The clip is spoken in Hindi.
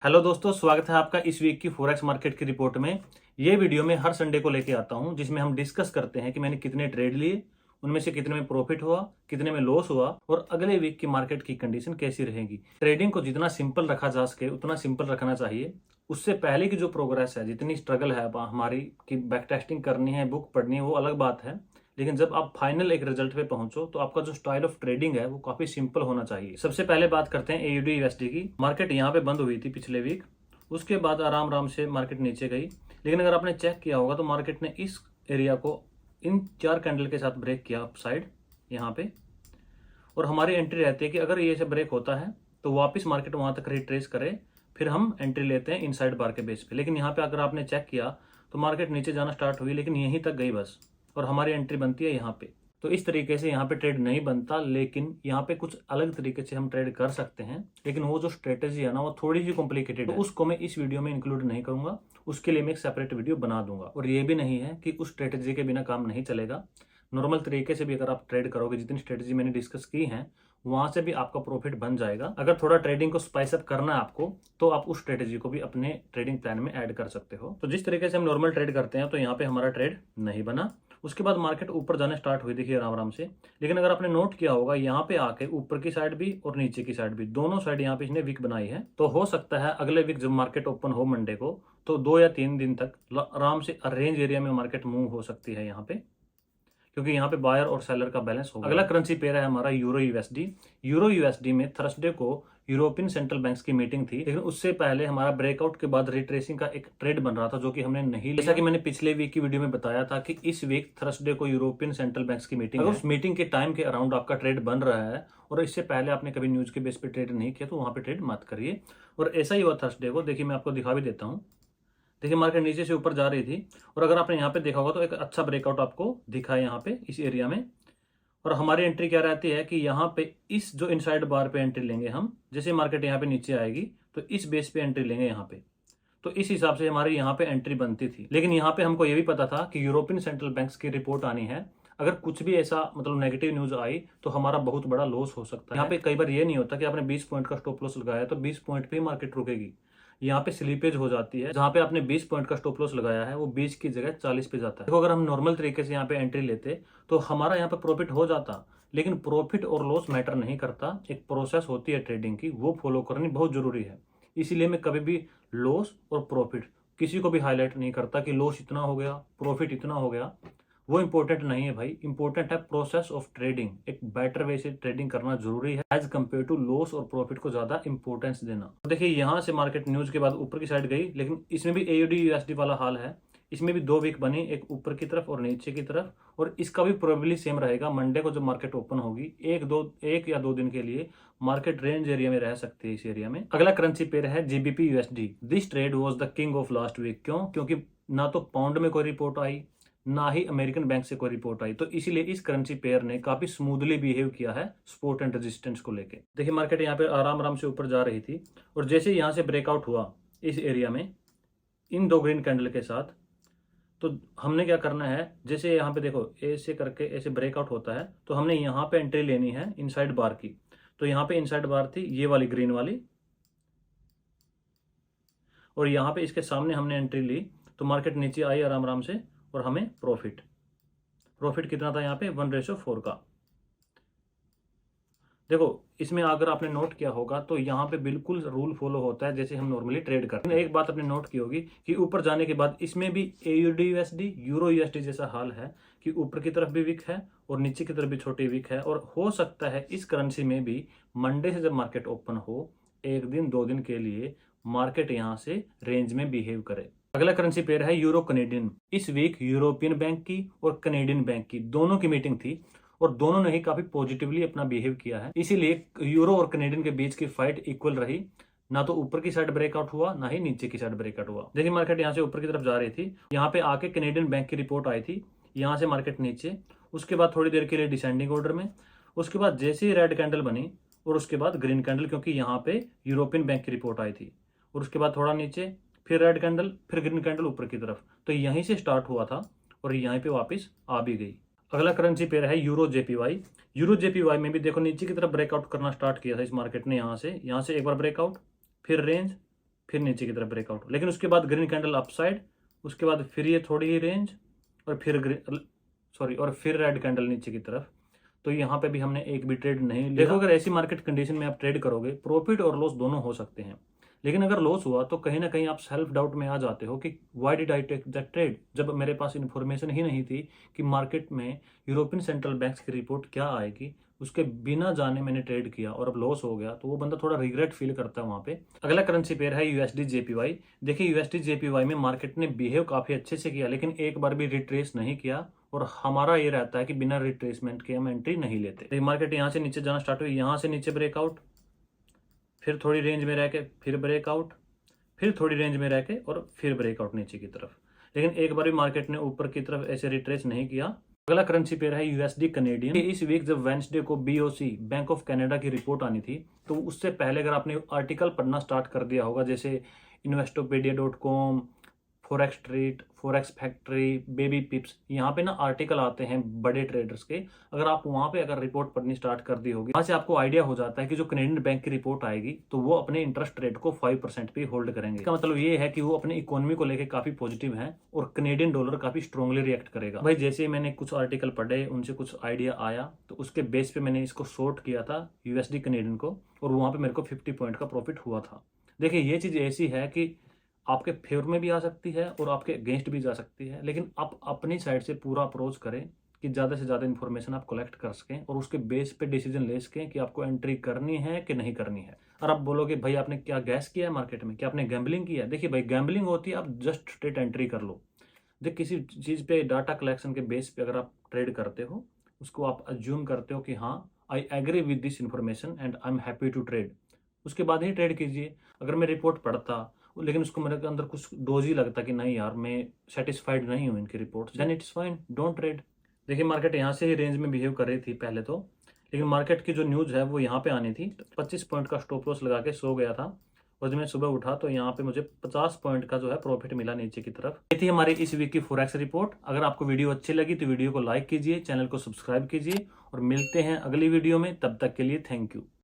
हेलो दोस्तों, स्वागत है आपका इस वीक की फॉरेक्स मार्केट की रिपोर्ट में। ये वीडियो मैं हर संडे को लेके आता हूं, जिसमें हम डिस्कस करते हैं कि मैंने कितने ट्रेड लिए, उनमें से कितने में प्रॉफिट हुआ, कितने में लॉस हुआ और अगले वीक की मार्केट की कंडीशन कैसी रहेगी। ट्रेडिंग को जितना सिंपल रखा जा सके उतना सिंपल रखना चाहिए। उससे पहले की जो प्रोग्रेस है, जितनी स्ट्रगल है हमारी कि बैक टेस्टिंग करनी है, बुक पढ़नी है, वो अलग बात है। लेकिन जब आप फाइनल एक रिजल्ट पे पहुंचो तो आपका जो स्टाइल ऑफ ट्रेडिंग है वो काफी सिंपल होना चाहिए। सबसे पहले बात करते हैं एयूडी यूएसडी की। मार्केट यहाँ पे बंद हुई थी पिछले वीक, उसके बाद आराम आराम से मार्केट नीचे गई। लेकिन अगर आपने चेक किया होगा तो मार्केट ने इस एरिया को इन 4 कैंडल के साथ ब्रेक किया अप साइड यहाँ पे। और हमारी एंट्री रहती है कि अगर ये से ब्रेक होता है तो वापस मार्केट वहां तक रिट्रेस करे, फिर हम एंट्री लेते हैं इनसाइड बार के बेस पे। लेकिन यहाँ पे अगर आपने चेक किया तो मार्केट नीचे जाना स्टार्ट हुई, लेकिन यहीं तक गई बस, और हमारी एंट्री बनती है यहाँ पे। तो इस तरीके से यहाँ पे ट्रेड नहीं बनता, लेकिन यहाँ पे कुछ अलग तरीके से हम ट्रेड कर सकते हैं। लेकिन वो जो स्ट्रेटेजी है ना, वो थोड़ी सी कॉम्प्लिकेटेड है, तो उसको मैं इस वीडियो में इंक्लूड नहीं करूंगा। उसके लिए मैं एक सेपरेट वीडियो बना दूंगा। और ये भी नहीं है कि उस स्ट्रेटेजी के बिना काम नहीं चलेगा। नॉर्मल तरीके से भी अगर आप ट्रेड करोगे, जितनी स्ट्रेटेजी मैंने डिस्कस की है वहां से भी आपका प्रॉफिट बन जाएगा। अगर थोड़ा ट्रेडिंग को स्पाइस अप करना है आपको, तो आप उस स्ट्रेटेजी को भी अपने ट्रेडिंग प्लान में ऐड कर सकते हो। तो जिस तरीके से हम नॉर्मल ट्रेड करते हैं, तो यहाँ पे हमारा ट्रेड नहीं बना। उसके बाद मार्केट ऊपर जाने स्टार्ट हुई, देखिए आराम आराम से। लेकिन अगर आपने नोट किया होगा, यहाँ पे आके ऊपर की साइड भी और नीचे की साइड भी, दोनों साइड यहाँ पे इसने वीक बनाई है। तो हो सकता है अगले वीक जब मार्केट ओपन हो मंडे को, तो 2 या 3 दिन तक आराम से रेंज एरिया में मार्केट मूव हो सकती है यहाँ पे, क्योंकि यहाँ पे बायर और सेलर का बैलेंस होगा। अगला करेंसी पेयर है हमारा यूरो यूएसडी। यूरो यूएसडी में थर्सडे को यूरोपियन सेंट्रल बैंक्स की मीटिंग थी, लेकिन उससे पहले हमारा ब्रेकआउट के बाद रिट्रेसिंग का एक ट्रेड बन रहा था, जो कि हमने नहीं लिया। जैसा कि मैंने पिछले वीक की वीडियो में बताया था कि इस वीक थर्सडे को यूरोपियन सेंट्रल बैंक्स की मीटिंग है। उस मीटिंग के टाइम के अराउंड आपका ट्रेड बन रहा है और इससे पहले आपने कभी न्यूज के बेस पे ट्रेड नहीं किया, तो वहां पे ट्रेड मत करिए। और ऐसा ही हुआ थर्सडे को। देखिए मैं आपको दिखा भी देता हूँ। देखिए मार्केट नीचे से ऊपर जा रही थी, और अगर आपने यहाँ पे देखा होगा तो एक अच्छा ब्रेकआउट आपको दिखा है यहाँ पे इस एरिया में। और हमारी एंट्री क्या रहती है कि यहाँ पे इस जो इनसाइड बार पे एंट्री लेंगे हम। जैसे मार्केट यहाँ पे नीचे आएगी तो इस बेस पे एंट्री लेंगे यहाँ पे। तो इस हिसाब से हमारी यहाँ पे एंट्री बनती थी। लेकिन यहाँ पे हमको ये भी पता था कि यूरोपियन सेंट्रल बैंक्स की रिपोर्ट आनी है। अगर कुछ भी ऐसा मतलब नेगेटिव न्यूज आई तो हमारा बहुत बड़ा लॉस हो सकता है। यहाँ पे कई बार ये नहीं होता कि आपने 20 पॉइंट का स्टॉप लॉस लगाया तो 20 पॉइंट पे मार्केट रुकेगी। यहाँ पे स्लीपेज हो जाती है। जहां पे आपने 20 पॉइंट का स्टॉप लॉस लगाया है वो 20 की जगह 40 पे जाता है। देखो अगर हम नॉर्मल तरीके से यहाँ पे एंट्री लेते तो हमारा यहाँ पे प्रॉफिट हो जाता। लेकिन प्रॉफिट और लॉस मैटर नहीं करता, एक प्रोसेस होती है ट्रेडिंग की, वो फॉलो करनी बहुत जरूरी है। इसीलिए मैं कभी भी लॉस और प्रॉफिट किसी को भी हाईलाइट नहीं करता कि लॉस इतना हो गया, प्रॉफिट इतना हो गया। वो इंपॉर्टेंट नहीं है भाई, इंपॉर्टेंट है प्रोसेस ऑफ ट्रेडिंग। एक बेटर वे से ट्रेडिंग करना जरूरी है एज कम्पेयर टू लॉस और प्रॉफिट को ज्यादा इंपॉर्टेंस देना। तो देखिए यहाँ से मार्केट न्यूज के बाद ऊपर की साइड गई, लेकिन इसमें भी एयूडी यूएसडी वाला हाल है। इसमें भी 2 वीक बनी, एक ऊपर की तरफ और नीचे की तरफ। और इसका भी प्रोबेबली सेम रहेगा। मंडे को जब मार्केट ओपन होगी, एक या दो दिन के लिए मार्केट रेंज एरिया में रह सकती है इस एरिया में। अगला करेंसी पेयर है GBP USD. This trade was the king of last week. क्यों? क्योंकि ना तो पाउंड में कोई रिपोर्ट आई, ना ही अमेरिकन बैंक से कोई रिपोर्ट आई। तो इसीलिए इस करेंसी पेयर ने काफी स्मूथली बिहेव किया है सपोर्ट एंड रेजिस्टेंस को लेके। देखिए मार्केट यहाँ पे आराम आराम से ऊपर जा रही थी, और जैसे यहाँ से ब्रेकआउट हुआ इस एरिया में इन 2 ग्रीन कैंडल के साथ, तो हमने क्या करना है, जैसे यहाँ पे देखो ऐसे करके ऐसे ब्रेकआउट होता है, तो हमने यहाँ पे एंट्री लेनी है इनसाइड बार की। तो यहाँ पे इनसाइड बार थी ये वाली ग्रीन वाली, और यहाँ पे इसके सामने हमने एंट्री ली। तो मार्केट नीचे आई आराम आराम से, और हमें प्रॉफिट कितना था यहाँ पे 1:4 का। देखो इसमें अगर आपने नोट किया होगा तो यहाँ पे बिल्कुल रूल फॉलो होता है जैसे हम नॉर्मली ट्रेड करते हैं। एक बात आपने नोट की होगी कि ऊपर जाने के बाद इसमें भी एयूडी यूएसडी यूरो यूएसडी जैसा हाल है कि ऊपर की तरफ भी वीक है और नीचे की तरफ भी छोटी वीक है। और हो सकता है इस करेंसी में भी मंडे से जब मार्केट ओपन हो, 1 दिन 2 दिन के लिए मार्केट यहाँ से रेंज में बिहेव करे। अगला करेंसी पेयर है यूरो कनेडियन। इस वीक यूरोपियन बैंक की और कनेडियन बैंक की दोनों की मीटिंग थी, और दोनों ने ही काफी पॉजिटिवली अपना बिहेव किया है। इसीलिए यूरो और कनेडियन के बीच की फाइट इक्वल रही। ना तो ऊपर की साइड ब्रेकआउट हुआ, ना ही नीचे की साइड ब्रेकआउट हुआ। देखिए मार्केट यहाँ से ऊपर की तरफ जा रही थी, यहाँ पे आके कनेडियन बैंक की रिपोर्ट आई थी, यहाँ से मार्केट नीचे। उसके बाद थोड़ी देर के लिए डिसेंडिंग ऑर्डर में। उसके बाद जैसे ही रेड कैंडल बनी, और उसके बाद ग्रीन कैंडल, क्योंकि यहाँ पे यूरोपियन बैंक की रिपोर्ट आई थी। और उसके बाद थोड़ा नीचे, फिर रेड कैंडल, फिर ग्रीन कैंडल ऊपर की तरफ। तो यहीं से स्टार्ट हुआ था और यहीं पे वापस आ भी गई। अगला करेंसी पेयर है यूरो जेपीवाई। यूरो जेपीवाई में भी देखो नीचे की तरफ ब्रेकआउट करना स्टार्ट किया था इस मार्केट ने। यहाँ से एक बार ब्रेकआउट, फिर रेंज, फिर नीचे की तरफ ब्रेकआउट, लेकिन उसके बाद ग्रीन कैंडल अपसाइड, उसके बाद फिर ये थोड़ी ही रेंज और फिर रेड कैंडल नीचे की तरफ। तो यहाँ पे भी हमने एक भी ट्रेड नहीं लिया। देखो, अगर ऐसी मार्केट कंडीशन में आप ट्रेड करोगे, प्रॉफिट और लॉस दोनों हो सकते हैं, लेकिन अगर लॉस हुआ तो कहीं ना कहीं आप सेल्फ डाउट में आ जाते हो कि why did I take that trade, जब मेरे पास इन्फॉर्मेशन ही नहीं थी कि मार्केट में यूरोपियन सेंट्रल बैंक्स की रिपोर्ट क्या आएगी। उसके बिना जाने मैंने ट्रेड किया और अब लॉस हो गया, तो वो बंदा थोड़ा रिग्रेट फील करता है वहां पे। अगला करेंसी पेयर है यूएसडी जेपीवाई। देखिए, यूएसडी जेपीवाई में मार्केट ने बिहेव काफी अच्छे से किया, लेकिन एक बार भी रिट्रेस नहीं किया, और हमारा ये रहता है कि बिना रिट्रेसमेंट के हम एंट्री नहीं लेते। मार्केट यहाँ से नीचे जाना स्टार्ट हुई, यहाँ से नीचे ब्रेकआउट, फिर थोड़ी रेंज में रह के फिर ब्रेकआउट, फिर थोड़ी रेंज में रह के और फिर ब्रेकआउट नीचे की तरफ, लेकिन एक बार भी मार्केट ने ऊपर की तरफ ऐसे रिट्रेस नहीं किया। अगला करेंसी पेयर है यूएसडी कनेडियन। इस वीक जब वेंसडे को बीओसी बैंक ऑफ कनाडा की रिपोर्ट आनी थी, तो उससे पहले अगर आपने आर्टिकल पढ़ना स्टार्ट कर दिया होगा, जैसे investopedia.com, forex trade, forex factory, baby पिप्स, यहाँ पे ना आर्टिकल आते हैं बड़े ट्रेडर्स के। अगर आप वहाँ पे अगर रिपोर्ट पढ़नी स्टार्ट कर दी होगी, वहाँ से आपको आइडिया हो जाता है कि जो कनेडियन बैंक की रिपोर्ट आएगी तो वो अपने इंटरेस्ट रेट को 5% पे होल्ड करेंगे। इसका मतलब ये है कि वो अपनी इकोनॉमी को लेकर काफी पॉजिटिव है और कनेडियन डॉलर काफी स्ट्रांगली रिएक्ट करेगा। भाई, जैसे मैंने कुछ आर्टिकल पढ़े, उनसे कुछ आइडिया आया, तो उसके बेस पे मैंने इसको शॉर्ट किया था यूएसडी कनेडियन को, और वहाँ पे मेरे को 50 पॉइंट का प्रॉफिट हुआ था। देखिए, ये चीज ऐसी है कि आपके फेवर में भी आ सकती है और आपके अगेंस्ट भी जा सकती है, लेकिन आप अपनी साइड से पूरा अप्रोच करें कि ज़्यादा से ज़्यादा इन्फॉर्मेशन आप कलेक्ट कर सकें और उसके बेस पे डिसीजन ले सकें कि आपको एंट्री करनी है कि नहीं करनी है। और आप बोलोगे भाई आपने क्या गैस किया है मार्केट में, क्या आपने गैम्बलिंग किया है? देखिए भाई, गैम्बलिंग होती है आप जस्ट स्ट्रेट एंट्री कर लो। देख, किसी चीज़ पे डाटा कलेक्शन के बेस पे अगर आप ट्रेड करते हो, उसको आप अज्यूम करते हो कि हाँ, I agree with this information and I am happy to trade, उसके बाद ही ट्रेड कीजिए। अगर मैं रिपोर्ट पढ़ता लेकिन उसको मेरे अंदर कुछ डोज ही लगता कि नहीं यार, मैं सेटिस्फाइड नहीं हूँ इनकी report, then it's fine, don't trade. देखिए, मार्केट यहाँ से ही रेंज में बिहेव कर रही थी पहले तो, लेकिन मार्केट की जो न्यूज़ है वो यहाँ पे आनी थी। 25 पॉइंट का स्टॉप लॉस लगा के सो गया था, और जब मैं सुबह उठा तो यहाँ पे मुझे 50 पॉइंट का जो है प्रॉफिट मिला नीचे की तरफ। ये थी हमारी इस वीक की फॉरेक्स रिपोर्ट। अगर आपको वीडियो अच्छी लगी तो वीडियो को लाइक कीजिए, चैनल को सब्सक्राइब कीजिए, और मिलते हैं अगली वीडियो में। तब तक के लिए थैंक यू।